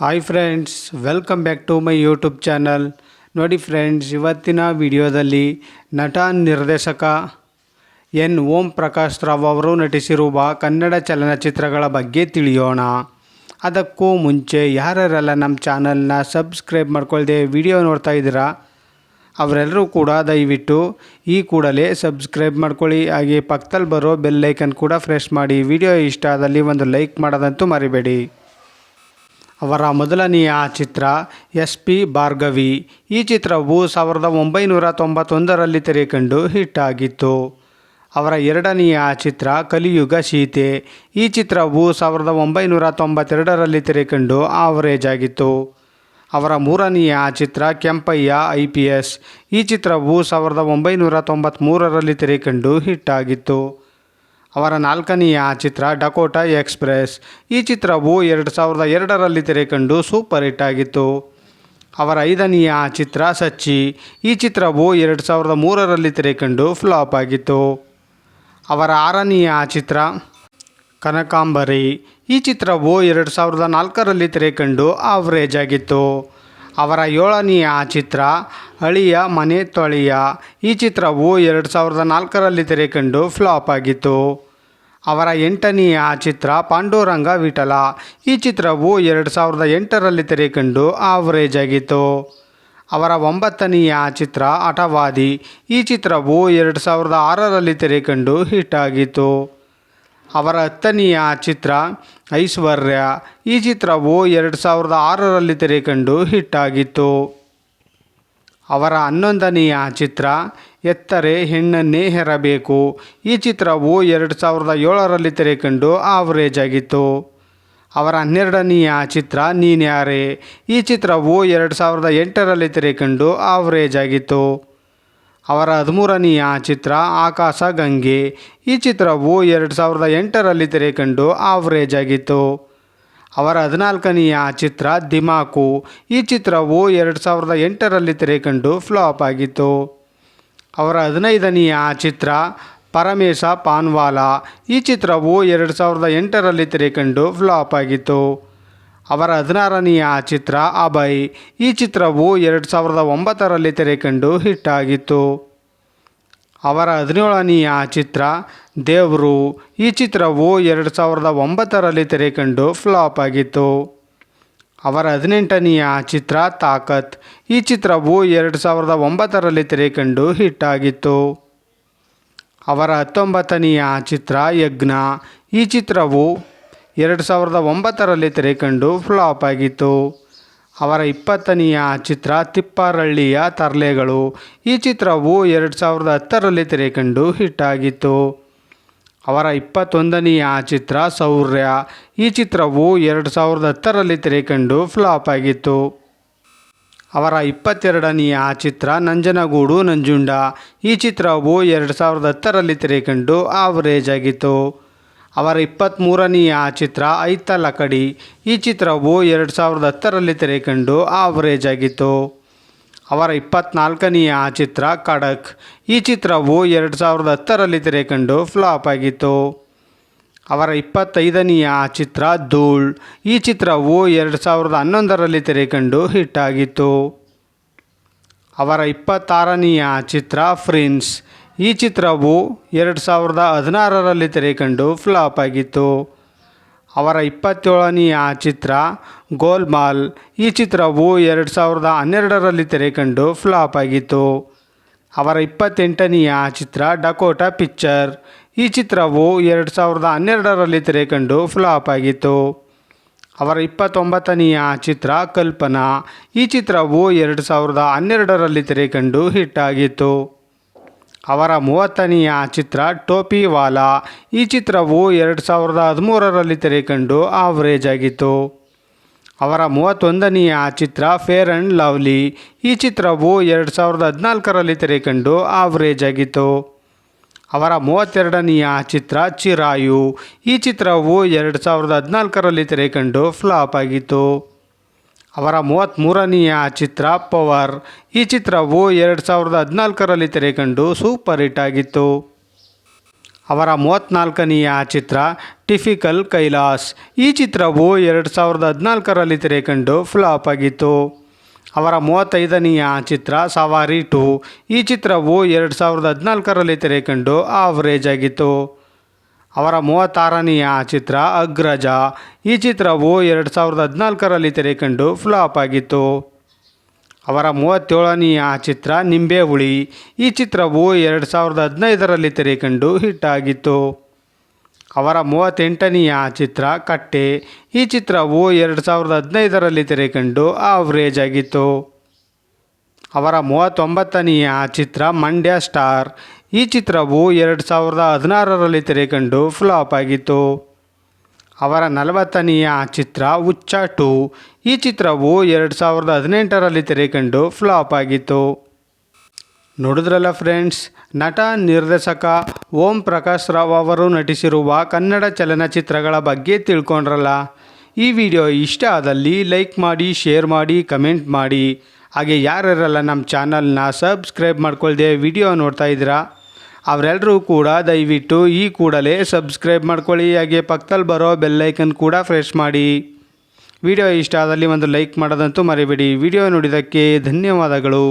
Hi friends, welcome back to my YouTube channel. ನೋಡಿ friends, ಇವತ್ತಿನ ವಿಡಿಯೋದಲ್ಲಿ ನಟ ನಿರ್ದೇಶಕ ಎನ್ ಓಂ ಪ್ರಕಾಶ್ ರಾವ್ ಅವರು ನಟಿಸಿರುವ ಕನ್ನಡ ಚಲನಚಿತ್ರಗಳ ಬಗ್ಗೆ ತಿಳಿಯೋಣ. ಅದಕ್ಕೂ ಮುಂಚೆ ಯಾರ್ಯಾರೆಲ್ಲ ನಮ್ಮ ಚಾನಲ್ನ ಸಬ್ಸ್ಕ್ರೈಬ್ ಮಾಡ್ಕೊಳ್ದೆ ವಿಡಿಯೋ ನೋಡ್ತಾ ಇದ್ದೀರಾ ಅವರೆಲ್ಲರೂ ಕೂಡ ದಯವಿಟ್ಟು ಈ ಕೂಡಲೇ ಸಬ್ಸ್ಕ್ರೈಬ್ ಮಾಡ್ಕೊಳ್ಳಿ. ಹಾಗೆ ಪಕ್ಕದಲ್ಲಿ ಬರೋ ಬೆಲ್ ಐಕನ್ ಕೂಡ ಪ್ರೆಸ್ ಮಾಡಿ. ವಿಡಿಯೋ ಇಷ್ಟ ಆದಲ್ಲಿ ಒಂದು ಲೈಕ್ ಮಾಡೋದಂತೂ ಮರಿಬೇಡಿ. ಅವರ ಮೊದಲನೆಯ ಚಿತ್ರ SP ಭಾರ್ಗವಿ. ಈ ಚಿತ್ರವು 1991ರಲ್ಲಿ ತೆರೆಕಂಡು ಹಿಟ್ ಆಗಿತ್ತು. ಅವರ ಎರಡನೆಯ ಚಿತ್ರ ಕಲಿಯುಗ ಸೀತೆ. ಈ ಚಿತ್ರವು 1992ರಲ್ಲಿ ತೆರೆಕಂಡು ಆವರೇಜ್ ಆಗಿತ್ತು. ಅವರ ಮೂರನೆಯ ಚಿತ್ರ ಕೆಂಪಯ್ಯ IPS. ಈ ಚಿತ್ರವು 1993ರಲ್ಲಿ ತೆರೆಕಂಡು ಹಿಟ್ ಆಗಿತ್ತು. ಅವರ ನಾಲ್ಕನೆಯ ಚಿತ್ರ ಡಕೋಟಾ ಎಕ್ಸ್‌ಪ್ರೆಸ್. ಈ ಚಿತ್ರವು 2002ರಲ್ಲಿ ತೆರೆಕಂಡು ಸೂಪರ್ ಹಿಟ್ ಆಗಿತ್ತು. ಅವರ ಐದನೆಯ ಚಿತ್ರ ಸಚ್ಚಿ. ಈ ಚಿತ್ರವು 2003ರಲ್ಲಿ ತೆರೆಕಂಡು ಫ್ಲಾಪ್ ಆಗಿತ್ತು. ಅವರ ಆರನೆಯ ಚಿತ್ರ ಕನಕಾಂಬರಿ. ಈ ಚಿತ್ರವು 2004ರಲ್ಲಿ ತೆರೆಕಂಡು ಆವರೇಜ್ ಆಗಿತ್ತು. ಅವರ ಏಳನೆಯ ಚಿತ್ರ ಅಳಿಯ ಮನೆ ತೊಳೆಯ. ಈ ಚಿತ್ರವು 2004ರಲ್ಲಿ ತೆರೆಕಂಡು ಫ್ಲಾಪ್ ಆಗಿತ್ತು. ಅವರ ಎಂಟನೆಯ ಚಿತ್ರ ಪಾಂಡುರಂಗ ವಿಠಲ. ಈ ಚಿತ್ರವು 2008ರಲ್ಲಿ ತೆರೆಕಂಡು ಆವರೇಜ್ ಆಗಿತ್ತು. ಅವರ ಒಂಬತ್ತನೆಯ ಚಿತ್ರ ಹಠವಾದಿ. ಈ ಚಿತ್ರವು 2006ರಲ್ಲಿ ತೆರೆಕಂಡು ಹಿಟ್ ಆಗಿತ್ತು. ಅವರ ಹತ್ತನೆಯ ಚಿತ್ರ ಐಶ್ವರ್ಯ. ಈ ಚಿತ್ರವು 2006ರಲ್ಲಿ ತೆರೆಕಂಡು ಹಿಟ್ ಆಗಿತ್ತು. ಅವರ ಹನ್ನೊಂದನೆಯ ಚಿತ್ರ ಎತ್ತರೆ ಹೆಣ್ಣನ್ನೇ ಹೆರಬೇಕು. ಈ ಚಿತ್ರವು 2007ರಲ್ಲಿ ತೆರೆಕಂಡು ಆವರೇಜ್ ಆಗಿತ್ತು. ಅವರ ಹನ್ನೆರಡನೆಯ ಚಿತ್ರ ನೀನ್ಯಾರೆ. ಈ ಚಿತ್ರವು 2008ರಲ್ಲಿ ತೆರೆಕಂಡು ಆವರೇಜ್ ಆಗಿತ್ತು. ಅವರ ಹದಿಮೂರನೆಯ ಚಿತ್ರ ಆಕಾಶ ಗಂಗೆ. ಈ ಚಿತ್ರವು 2008ರಲ್ಲಿ ತೆರೆಕಂಡು ಆವರೇಜ್ ಆಗಿತ್ತು. ಅವರ ಹದಿನಾಲ್ಕನೆಯ ಚಿತ್ರ ದಿಮಾಕು. ಈ ಚಿತ್ರವು 2008ರಲ್ಲಿ ತೆರೆಕಂಡು ಫ್ಲಾಪ್ ಆಗಿತ್ತು. ಅವರ ಹದಿನೈದನೆಯ ಚಿತ್ರ ಪರಮೇಶ ಪಾನ್ವಾಲ. ಈ ಚಿತ್ರವು 2008ರಲ್ಲಿ ತೆರೆಕಂಡು ಫ್ಲಾಪ್ ಆಗಿತ್ತು. ಅವರ ಹದಿನಾರನೆಯ ಚಿತ್ರ ಅಭಯ್. ಈ ಚಿತ್ರವು 2009ರಲ್ಲಿ ತೆರೆಕಂಡು ಹಿಟ್ ಆಗಿತ್ತು. ಅವರ ಹದಿನೇಳನೆಯ ಚಿತ್ರ ದೇವ್ರು. ಈ ಚಿತ್ರವು 2009ರಲ್ಲಿ ತೆರೆಕಂಡು ಫ್ಲಾಪ್ ಆಗಿತ್ತು. ಅವರ ಹದಿನೆಂಟನೆಯ ಚಿತ್ರ ತಾಕತ್. ಈ ಚಿತ್ರವು 2009ರಲ್ಲಿ ತೆರೆಕಂಡು ಹಿಟ್ ಆಗಿತ್ತು. ಅವರ 19ನೆಯ ಚಿತ್ರ ಯಜ್ಞ. ಈ ಚಿತ್ರವು 2009ರಲ್ಲಿ ತೆರೆಕಂಡು ಫ್ಲಾಪ್ ಆಗಿತ್ತು. ಅವರ 20ನೆಯ ಚಿತ್ರ ತಿಪ್ಪರಳ್ಳಿಯ ತರ್ಲೆಗಳು. ಈ ಚಿತ್ರವು 2010ರಲ್ಲಿ ತೆರೆಕಂಡು ಹಿಟ್ ಆಗಿತ್ತು. ಅವರ 21ನೆಯ ಚಿತ್ರ ಶೌರ್ಯ. ಈ ಚಿತ್ರವು 2010ರಲ್ಲಿ ತೆರೆಕಂಡು ಫ್ಲಾಪ್ ಆಗಿತ್ತು. ಅವರ 22ನೆಯ ಚಿತ್ರ ನಂಜನಗೂಡು ನಂಜುಂಡ. ಈ ಚಿತ್ರವು 2010ರಲ್ಲಿ ತೆರೆಕಂಡು ಆವರೇಜ್ ಆಗಿತ್ತು. ಅವರ 23ನೆಯ ಚಿತ್ರ ಐತ ಲಕಡಿ. ಈ ಚಿತ್ರವು 2010ರಲ್ಲಿ ತೆರೆಕಂಡು ಆವರೇಜ್ ಆಗಿತ್ತು. ಅವರ 24ನೆಯ ಚಿತ್ರ ಖಡಕ್. ಈ ಚಿತ್ರವು 2010ರಲ್ಲಿ ತೆರೆಕಂಡು ಫ್ಲಾಪ್ ಆಗಿತ್ತು. ಅವರ 25ನೆಯ ಚಿತ್ರ ಧೂಳ್. ಈ ಚಿತ್ರವು 2011ರಲ್ಲಿ ತೆರೆಕಂಡು ಹಿಟ್ ಆಗಿತ್ತು. ಅವರ 26ನೆಯ ಚಿತ್ರ ಪ್ರಿನ್ಸ್. ಈ ಚಿತ್ರವು 2016ರಲ್ಲಿ ತೆರೆಕಂಡು ಫ್ಲಾಪ್ ಆಗಿತ್ತು. ಅವರ 27ನೆಯ ಚಿತ್ರ ಗೋಲ್ಮಾಲ್. ಈ ಚಿತ್ರವು 2012ರಲ್ಲಿ ತೆರೆಕಂಡು ಫ್ಲಾಪ್ ಆಗಿತ್ತು. ಅವರ 28ನೆಯ ಚಿತ್ರ ಡಕೋಟಾ ಪಿಕ್ಚರ್. ಈ ಚಿತ್ರವು 2012ರಲ್ಲಿ ತೆರೆಕಂಡು ಫ್ಲಾಪ್ ಆಗಿತ್ತು. ಅವರ 29ನೆಯ ಚಿತ್ರ ಕಲ್ಪನಾ. ಈ ಚಿತ್ರವು 2012ರಲ್ಲಿ ತೆರೆಕಂಡು ಹಿಟ್ ಆಗಿತ್ತು. ಅವರ 30ನೆಯ ಚಿತ್ರ ಟೋಪಿವಾಲಾ. ಈ ಚಿತ್ರವು 2013ರಲ್ಲಿ ತೆರೆಕಂಡು ಆವರೇಜ್ ಆಗಿತ್ತು. ಅವರ 31ನೆಯ ಚಿತ್ರ ಫೇರ್ ಆ್ಯಂಡ್ ಲವ್ಲಿ. ಈ ಚಿತ್ರವು 2014ರಲ್ಲಿ ತೆರೆಕಂಡು ಆವರೇಜ್ ಆಗಿತ್ತು. ಅವರ 32ನೆಯ ಚಿತ್ರ ಚಿರಾಯು. ಈ ಚಿತ್ರವು 2014ರಲ್ಲಿ ತೆರೆಕಂಡು ಫ್ಲಾಪ್ ಆಗಿತ್ತು. ಅವರ 33ನೆಯ ಚಿತ್ರ ಪವರ್. ಈ ಚಿತ್ರವು 2014ರಲ್ಲಿ ತೆರೆಕಂಡು ಸೂಪರ್ ಹಿಟ್ ಆಗಿತ್ತು. ಅವರ 34ನೆಯ ಚಿತ್ರ ಟಿಪಿಕಲ್ ಕೈಲಾಸ್. ಈ ಚಿತ್ರವು 2014ರಲ್ಲಿ ತೆರೆಕಂಡು ಫ್ಲಾಪ್ ಆಗಿತ್ತು. ಅವರ 35ನೆಯ ಚಿತ್ರ ಸವಾರಿ 2. ಈ ಚಿತ್ರವು 2014ರಲ್ಲಿ ತೆರೆಕಂಡು ಆವರೇಜ್ ಆಗಿತ್ತು. ಅವರ 36ನೆಯ ಚಿತ್ರ ಅಗ್ರಜ. ಈ ಚಿತ್ರವು 2014ರಲ್ಲಿ ತೆರೆಕಂಡು ಫ್ಲಾಪ್ ಆಗಿತ್ತು. ಅವರ 37ನೆಯ ಚಿತ್ರ ನಿಂಬೆ ಹುಳಿ. ಈ ಚಿತ್ರವು 2015ರಲ್ಲಿ ತೆರೆಕಂಡು ಹಿಟ್ ಆಗಿತ್ತು. ಅವರ 38ನೆಯ ಚಿತ್ರ ಕಟ್ಟೆ. ಈ ಚಿತ್ರವು 2015ರಲ್ಲಿ ತೆರೆಕಂಡು ಆವರೇಜ್ ಆಗಿತ್ತು. ಅವರ 39ನೆಯ ಚಿತ್ರ ಮಂಡ್ಯ ಸ್ಟಾರ್. ಈ ಚಿತ್ರವು 2016ರಲ್ಲಿ ತೆರೆಕಂಡು ಫ್ಲಾಪ್ ಆಗಿತ್ತು. ಅವರ 40ನೆಯ ಚಿತ್ರ ಹುಚ್ಚ 2. ಈ ಚಿತ್ರವು 2018ರಲ್ಲಿ ತೆರೆಕಂಡು ಫ್ಲಾಪ್ ಆಗಿತ್ತು. ನೋಡಿದ್ರಲ್ಲ ಫ್ರೆಂಡ್ಸ್, ನಟ ನಿರ್ದೇಶಕ ಓಂ ಪ್ರಕಾಶ್ ರಾವ್ ಅವರು ನಟಿಸಿರುವ ಕನ್ನಡ ಚಲನಚಿತ್ರಗಳ ಬಗ್ಗೆ ತಿಳ್ಕೊಂಡ್ರಲ್ಲ. ಈ ವಿಡಿಯೋ ಇಷ್ಟ ಆದಲ್ಲಿ ಲೈಕ್ ಮಾಡಿ, ಶೇರ್ ಮಾಡಿ, ಕಮೆಂಟ್ ಮಾಡಿ. ಹಾಗೆ ಯಾರ್ಯಾರೆಲ್ಲ ನಮ್ಮ ಚಾನಲ್ನ ಸಬ್ಸ್ಕ್ರೈಬ್ ಮಾಡ್ಕೊಳ್ದೆ ವಿಡಿಯೋ ನೋಡ್ತಾ ಇದ್ದೀರಾ ಅವರೆಲ್ಲರೂ ಕೂಡ ದಯವಿಟ್ಟು ಈ ಕೂಡಲೇ ಸಬ್ಸ್ಕ್ರೈಬ್ ಮಾಡ್ಕೊಳ್ಳಿ. ಹಾಗೆ ಪಕ್ಕದಲ್ಲಿ ಬರೋ ಬೆಲ್ಲೈಕನ್ ಕೂಡ ಪ್ರೆಸ್ ಮಾಡಿ. ವಿಡಿಯೋ ಇಷ್ಟ ಆದಲ್ಲಿ ಒಂದು ಲೈಕ್ ಮಾಡೋದಂತೂ ಮರಿಬೇಡಿ. ವಿಡಿಯೋ ನೋಡಿದ್ದಕ್ಕೆ ಧನ್ಯವಾದಗಳು.